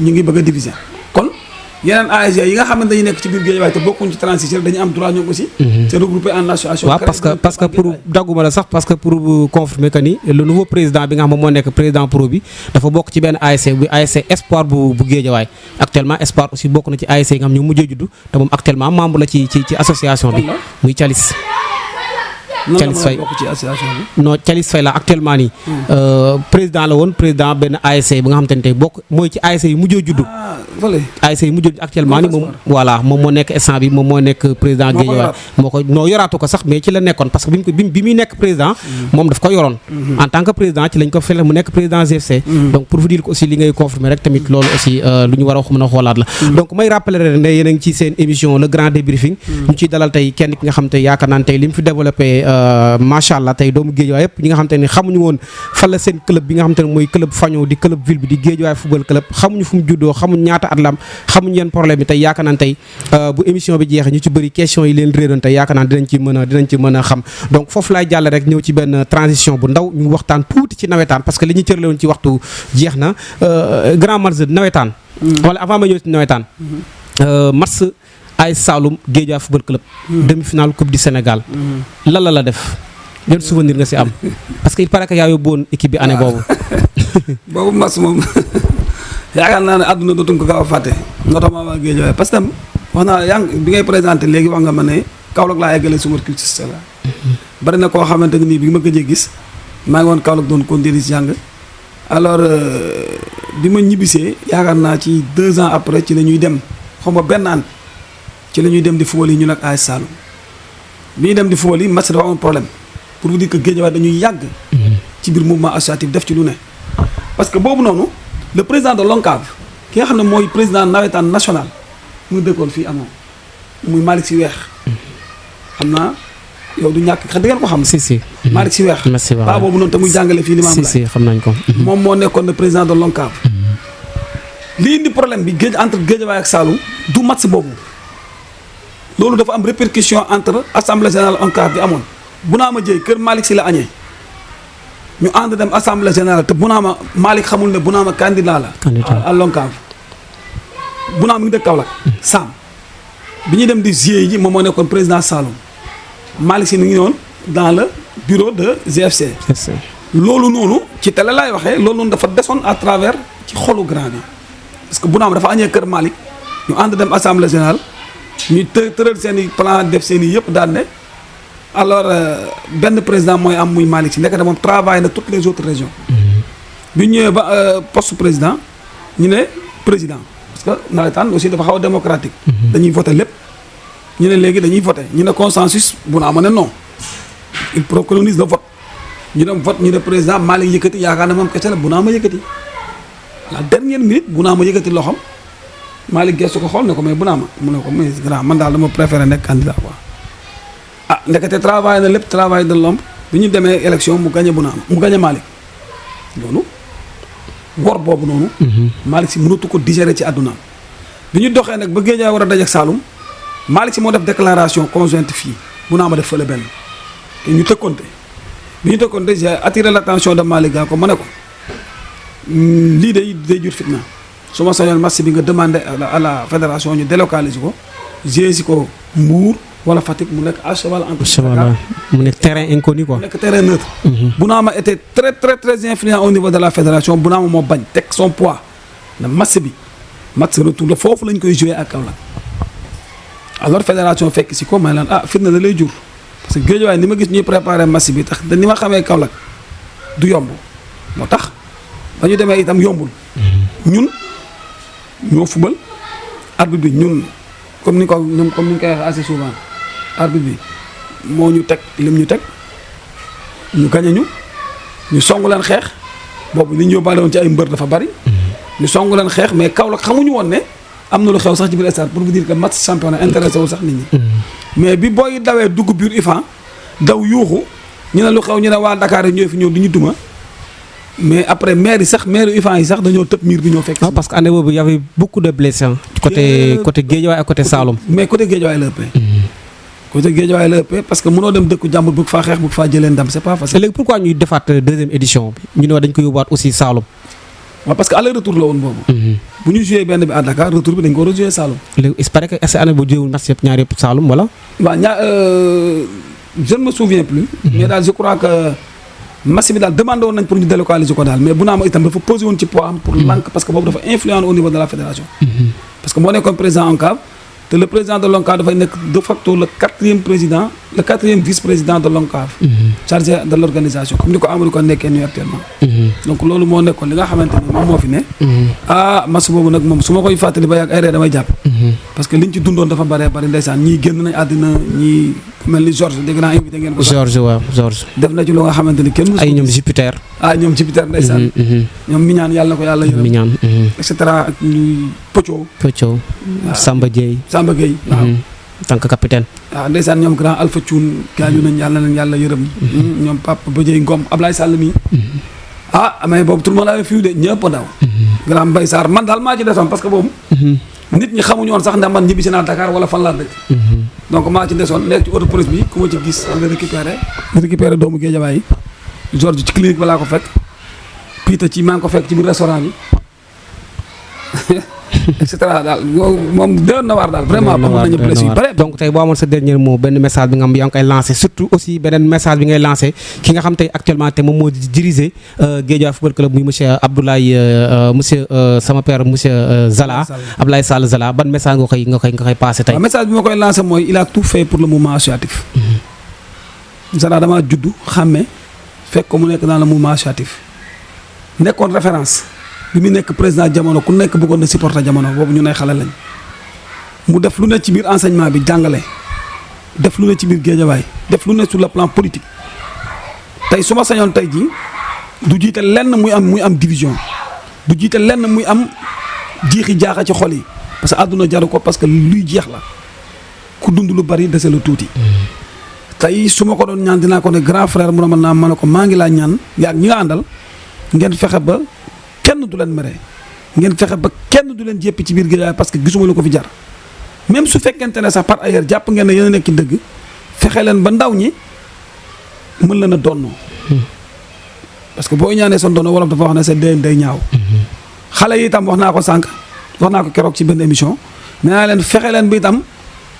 ñu ngi bëgg a diviser kon yeneen ASC yi nga xamante dañu nekk ci biir Guédiawaye te bokkuñ ci 36 dañu am droit ñoom aussi. se regrouper en association. waaw parce que pour dagguma la sax parce que pour confirmer que ni le nouveau président bi nga xam moom moo nekk président pro bi dafa bokk ci benn ASC bu ASC Espoir bu Guédiawaye actuellement Espoir aussi bokk na ci ASC yi nga xam ñoo mujjee juddu te moom actuellement membre la ci association bi muy Thialis. Thialis Faye non Thialis Faye la actuellement nii président la woon président benn ASC bi nga xamante ne tey bokk mooy ci ASC yi mujjee juddu ASC yi mujjee actuellement nii moom voilà moom moo nekk instant bi moom moo nekk président Guédiawaye moo ko noo yoraatu ko sax mais ci la nekkoon parce que bi muy nekk président moom daf ko yoroon en tant que président ci lañ ko fele mu nekk président GFC donc pour vous dire que aussi li ngay confirmer rek tamit loolu aussi lu ñu war a mën a xoolaat la donc may rappeler rek ne yéen a ngi ci seen émission le grand débriefing ñu ciy dalal tey kenn ki nga xam te yaakaar naan tey li mu fi développé macha allah tey doomu Guédiawaye yëpp ñi nga xamante ne xamuñu woon fan la seen club bi nga xamante ne mooy club Fagno di club ville bi di Guédiawaye football club xamuñu fu mu juddoo xamuñu ñaata at la am xamuñu yenn problème yi tey yaakaar naan tey bu émission bi jeexee ñu ci bëri question yi leen réeroon tey yaakaar naan dinañ ci mën a xam donc foofu laay jàll rek ñëw ci benn transition bu ndaw ñu waxtaan tuuti ci nawetaan parce que li ñu cërale woon ci waxtu jeex na grand match nawetaan wala avant ma ñëw ci nawetaan match AS Saloum Guédiawaye football club demi-finale coupe du Sénégal lan la def yan souvenir nga si am parce que il paraît que yaa yóbbuwoon équipe bi année boobu boobu match moom yaakaar naa ne àdduna dootuñ ko gaaw a fàtte notamment waa Guédiawaye parce que tam wax naa yaa bi ngay présenté léegi wax nga ma ne Kaolack laa eggale suma culture la bari na koo xamante ne nii bi ma gëjee gis maa ngi woon Kaolack doon continuer di jàng alors bi ma ñibbisee yaakaar naa ci 2 ans après ci la ñuy dem xam nga benn an ci la ñuy dem di football yi ñu nag AS Saloum bi ñuy dem di football yi match dafa amoon problème pour vous dire que Guédiawaye dañuy yàgg ci biir mouvement associatif def ci lu ne parce que boobu noonu le président de l'ONCAV ki nga xam ne mooy président nawetaan national mu dëkkoon fii amoon muy Malick Sy Weex xam naa yow du ñàkk xam di ngeen ko xam si Malick Sy Weex ba boobu noonu te muy jàngale fii Limamou Laye xam nañ ko moom moo nekkoon le président de l'ONCAV li indi problème bi entre Guédiawaye ak Saloum du match boobu loolu dafa am répercussion entre assemblée générale ONCAV bi amoon Bounama Dièye kër Malick Sy la añee ñu ànd dem assemblée générale te Bounama Malick xamul ne Bounama candidat la à l'ONCAV Bounama mi ngi dëkk Kaolack Sam bi ñuy dem di GIE ji moom moo nekkoon président Saloum Malick Sy mi ngi woon dans le bureau de GFC loolu noonu ci télé laay waxee loolu noonu dafa desoon à travers ci xolu grand bi parce que Bounama dafa añee kër Malick ñu ànd dem assemblée générale ñu tëral seen i plan def seen i yëpp daan ne alors benn président mooy am muy Malick Sy ndekete moom travaille na toutes les autres régions bi ñëwee ba poste président ñu ne président parce que nawetaan aussi dafa xaw a démocratique dañuy voté lépp ñu ne léegi dañuy voté ñu ne consensus bu naa ma ne non il préconise le vote ñu dem vote ñu ne président Malick yëkkati yaakaar na moom kese la bu naa ma yëkkati à la dernière minute bu naa ma yëkkati loxam Malick gestu ko xool ne ko mais bu naa ma mu ne ko mais grand man daal dama préféré nekk candidat quoi ah ndekete travail na lépp travail de l'homme bi ñu demee élection mu gagné bu naa mu gagné Malick loolu wor boobu noonu Malick Sy mënatu ko digérer ci àddunaam bi ñu doxee nag ba Guédiawaye war a daje ak Saloum Malick Sy moo def déclaration conjointe fii bu naa ma def fële benn te ñu tëkkoonte bi ñu tëkkoonte j'ai attiré l'attention de Malick gaa ko ma ne ko lii day jur fitna su ma soñoon match bi nga demandé à la fédération ñu délocaliser ko gérer si ko Mbour wala Fatick mu nekk à cheval entre mu nekk terrain inconnu quoi. mu nekk terrain neutre. Bounama était très très très influent au niveau de la fédération Bounama moo bañ teg son poids na match bi match retour la foofu lañ koy jouer ak Kaolack alors fédération fekk si ko may laan fitna da lay jur parce que Guédiawaye ni ma gis ñuy préparer match bi tax ni ma xamee Kaolack du yomb moo tax ba ñu demee itam yombul ñun ñoo fubal arbitre bi ñun comme ni ko ñoom comme ni ñu koy waxee assez souvent arbitre bi moo ñu teg lim ñu teg ñu gañe ñu songu leen xeex boobu li ñu yóbbaale woon ci ay mbër dafa bari ñu songu leen xeex mais Kaolack xamuñu woon ne am na lu xew sax ci biir stade pour vous dire que match championnat intéressé wu sax nit ñi mais bi booy dawee dugg biir IFAN daw yuuxu ñu ne lu xew ñu ne waa Dakar yi ñoo fi ñëw di ñu duma mais après maire UFAN yi sax dañoo tëb miir bi ñoo fekk. parce que année boobu y avait beaucoup de blessés côté Guédiawaye ak côté Saloum. mais côté Guédiawaye la ëppee. côté Guédiawaye la ëppee parce que mënoo dem dëkku jàmbur bëgg faa xeex bëgg faa jëlee ndam c'est pas facile. léegi pourquoi ñuy defaat deuxième édition bi ñu ne dañ ko yóbbuwaat aussi Saloum. waaw parce que aller retour la woon boobu. bu ñu joué benn bi à Dakar retour bi dañ ko war a joué Saloum. léegi il paraît que est-ce que année bu jéewul match yëpp ñaar yëpp Saloum wala. waaw je ne me souviens plus. mais daal je crois que match bi daal demandé woon nañ pour ñu délocaliser ko daal mais bu naa ma itam dafa posé woon ci poids am pour lànk parce que boobu dafa influent au niveau de la fédération. parce que moo nekkoon président ONCAV te le président de l'ONCAV dafay nekk de facto le 4e vice-président de l'ONCAV. chargé de l'organisation comme ni ko Amadou ko nekkee nii actuellement. donc loolu moo nekkoon li nga xamante ni moom moo fi ne. match boobu nag moom su ma koy fàttali ba yàgg ay ree damay jàpp. parce que liñ ci dundoon dafa bari ndeysaan ñii génn nañ àddina ñii mel ni Georges dégg naa invité ngeen ko. Georges def na ci lu nga xamante ni kenn. ay ñoom Jupiter. ñoom Jupiter ndeysaan. ñoom Mignane yàlla na ko yàlla yërëm. Mignane. et cetera ak ñuy Pocho. Samba Gueye. waaw. en tant que capitaine. waaw ndeysaan ñoom grand Alpha Thioune gaañu nañ yàlla na leen yàlla yërëm. ñoom Papa Badieye Ngom Ablaye Sall mi. mais boobu tout le monde avait fii de ñëpp daw. grand Mbaye Sarr man daal maa ci desoon parce que boobu. nit ñi xamuñu woon sax ndax man ñibbisi naa Dakar wala fan laa dëkk. donc maa ci desoon nekk ci auto police bi ku ma ci gis xam nga récupéré doomu Guédiawaye yi Georges ci clinique ba laa ko fekk Peter ci maa ngi ko fekk ci biir restaurant bi et cetera daal moom doon na waar daal vraiment amoon nañu blessé yu bare. donc tey boo amoon sa dernier mot benn message bi nga xam yaa ngi koy lancé surtout aussi beneen message bi ngay lancé ki nga xam tey actuellement te moom moo diriger Guédiawaye football club muy monsieur Abdoulaye sama père monsieur Zala Abdoulaye Sall Zala ban message nga koy passé tey. waaw message bi ma koy lancé mooy il a tout fait pour le mouvement associatif. Zala damaa juddu xàmme fekk ko mu nekk dans le mouvement associatif nekkoon référence. bi mu nekk président jamono ku nekk bëggoon na supporter jamono boobu ñu nay xale lañ mu def lu ne ci biir enseignement bi jàngale def lu ne ci biir Guédiawaye def lu ne sur le plan politique tey su ma sañoon tey jii du jiite lenn muy am division du jiite lenn muy am jiixi jaaxa ci xol yi parce que àdduna jaru ko parce que luy jeex la ku dund lu bari dese lu tuuti. tey su ma ko doon ñaan dinaa ko ne grand frère mu ne ma ne ko maa ngi laa ñaan yaa ñi nga àndal ngeen fexe ba. kenn du leen mere ngeen fexe ba kenn du leen jéppi ci biir Guédiawaye parce que gisuma lu ko fi jar même su fekkente ne sax par ailleurs jàpp ngeen ne yéen a nekk ci dëgg fexe leen ba ndaw ñi mën leen a donnoo parce que boo ñaanee sa ndono wolof dafa wax ne sa déen day ñaaw xale yi itam wax naa ko sànq wax naa ko keroog ci benn émission nee naa leen fexe leen bi itam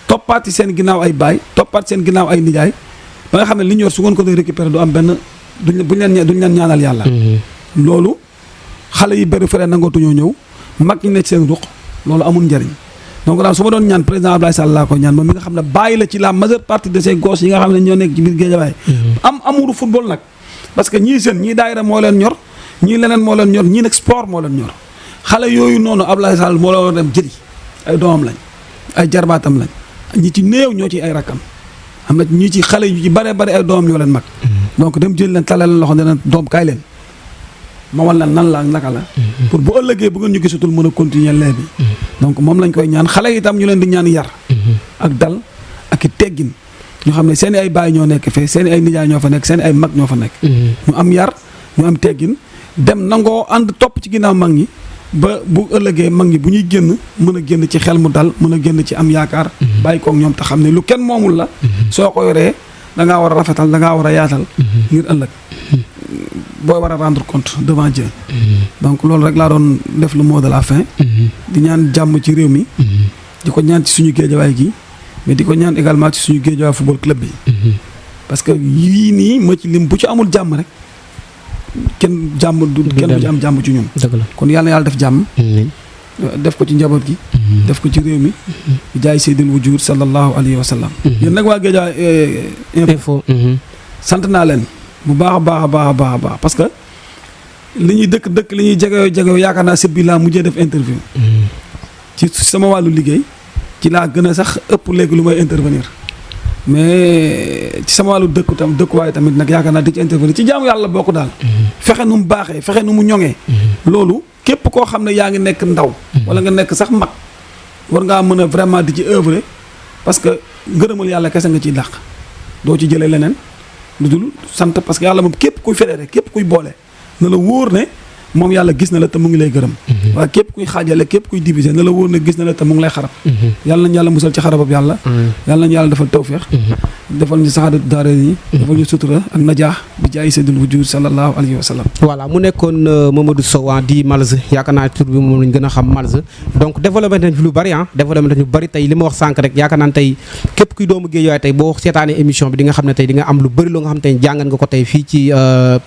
toppaat ci seen ginnaaw ay baay toppaat seen ginnaaw ay nijaay ba nga xam ne li ñu yor su ngeen ko doon récupérer du am benn duñ leen ñaanal yàlla loolu xale yi bëri fere nangootuñoo ñëw mag ñi nekk seen ruq loolu amul njëriñ donc daal su ma doon ñaan président Abdoulaye Sall laa ko ñaan moom mi nga xam ne bàyyi la ci la majeure partie de ces gosses yi nga xam ne ñoo nekk ci biir Guédiawaye am amuuru football nag parce que ñii seen ñii daayira moo leen ñor ñii leneen moo leen ñor ñii nag sport moo leen ñor xale yooyu noonu Abdoulaye Sall moo la war dem jëli ay doomam lañ ay jarbaatam lañ ñi ci néew ñoo ci ay rakkam am na ñii ci xale yu ci bare ay doomam ñoo leen mag donc dem jël leen tale leen loxo ne leen doom kaay leen ma wal nan la naka la pour bu ëllëgee bu ngeen ñu gisatul mën a continuer lee bi donc moom lañ koy ñaan xale yi itam ñu leen di ñaan yar ak dal ak i teggin ñu xam ne seen i ay baay ñoo nekk fee seen i ay nijaay ñoo fa nekk seen i ay mag ñoo fa nekk ñu am yar ñu am teggin dem nangoo ànd topp ci ginnaaw mag ñi ba bu ëllëgee mag ñi bu ñuy génn mën a génn ci xel mu dal mën a génn ci am yaakaar bàyyi koog ñoom te xam ne lu kenn moomul la soo ko yoree da ngaa war a rafetal da ngaa war a yaatal ngir ëllëg booy war a rendre compte devant Dieu donc loolu rek laa doon def le mot de la fin di ñaan jàmm ci réew mi di ko ñaan ci suñu Guédiawaye gi mais di ko ñaan également ci suñu Guédiawaye football club bi parce que yii nii ma ci lim bu ci amul jàmm rek kenn du ci am jàmm ci ñun kon yàlla na yàlla def jàmm def ko ci njaboot gi def ko ci réew mi di jaay seydil wujud sallallahu alayhi wa sallam yéen nag waa Guédiawaye info sant naa leen bu baax a baax parce que li ñuy dëkk li ñuy jegeyoo yaakaar naa sëb bi laa mujjee def interview ci sama wàllu liggéey ci laa gën a sax ëpp léegi lu may intervenir mais ci sama wàllu dëkkuwaay tamit nag yaakaar naa di ci intervenir ci jaamu yàlla bokk daal fexe nu mu baaxee fexe nu mu ñoŋee loolu képp koo xam ne yaa ngi nekk ndaw wala nga nekk sax mag war ngaa mën a vraiment di ci œuvrer parce que ngërëmal yàlla kese nga ciy dàq doo ci jëlee leneen lu dul sant parce que yàlla moom képp kuy fédéré képp kuy boole na la wóor ne moom yàlla gis na la te mu ngi lay gërëm waaye képp kuy xaajale képp kuy diviser na la wóor na gis na la te mu ngi lay xarab yàlla nañu yàlla musal ci xarabab yàlla yàlla nañu yàlla defal tawfeex defal ñu saxaadatu daara yi defal ñu sutura ak najaax bi jaay seydul wujud sallallahu alayhi wa sallam. voilà mu nekkoon Mamadou Sow di Malz yaakaar naa tur bi moom lañ gën a xam Malz donc développé nañ fi lu bari développé nañ lu bari tey li ma wax sànq rek yaakaar naa tey képp kuy doomu Guédiawaye tey boo seetaanee émission bi di nga xam ne tey di nga am lu bari loo nga xam tey jàngan nga ko tey fii ci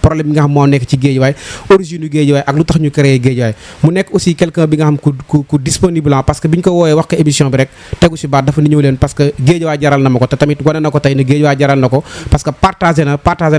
problème bi nga xam moo nekk ci Guédiawaye origine yu Guédiawaye ak lu tax ñu créé Guédiawaye mu nekk aussi quelqu'un bi nga xam ku disponible parce que bi ñu ko woowee wax ko émission bi rek tegu si baat dafa ni ñëw leen parce que Guédiawaye jaral na ma ko te tamit wane na ko tey ne Guédiawaye jaral na ko parce que partagé na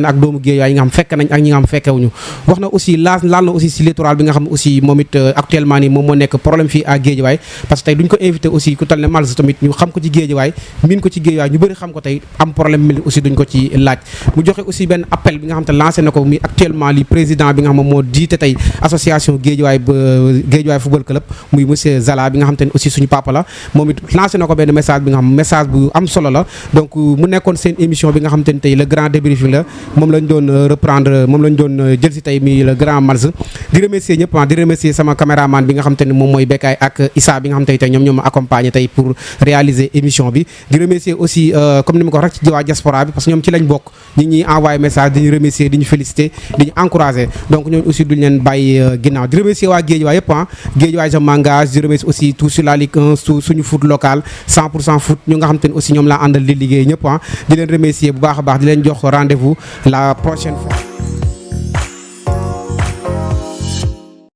ak doomu Guédiawaye yi nga xam fekk nañ ak ñi nga xam fekkewuñu wax na aussi laal na aussi si littoral bi nga xam aussi moom it actuellement nii moom moo nekk problème fii à Guédiawaye parce que tey duñ ko invité aussi ku tal ne Malz tamit ñu xam ko ci Guédiawaye miin ko ci Guédiawaye ñu bëri xam ko tey am problème mel aussi duñ ko ci laaj mu joxe aussi benn appel bi nga xam te lancé na ko muy actuellement li président bi nga xam moo jiite tey association Guédiawaye football club muy monsieur Zala bi nga xam te ne aussi suñu papa la moom it lancé na ko benn message bi nga xam message bu am solo la donc mu nekkoon seen émission bi nga xam te ne tey le grand débriefing la moom lañ doon reprendre moom lañ doon jël si tey mi le grand Malz di remercier ñëpp di remercier sama caméraman bi nga xam te ne moom mooy Bekay ak Issa bi nga xam te tey ñoom ma accompagné tey pour réaliser émission bi di remercier aussi comme ni ma ko wax rek ci waa diaspora bi parce que ñoom ci lañ bokk ñi ñuy envoyé message di ñu remercier di ñu féliciter di ñu encourager donc ñooñu aussi duñ leen bàyyi ginnaaw di remercier waa Guédiawaye yëpp Guédiawaye je m'engage di remercier aussi tout sur la Ligue 1 suñu foot local 100% foot ñu nga xam te ne aussi ñoom laa àndal di liggéey ñëpp di leen remercier bu baax a baax di leen jox rendez-vous la prochaine fois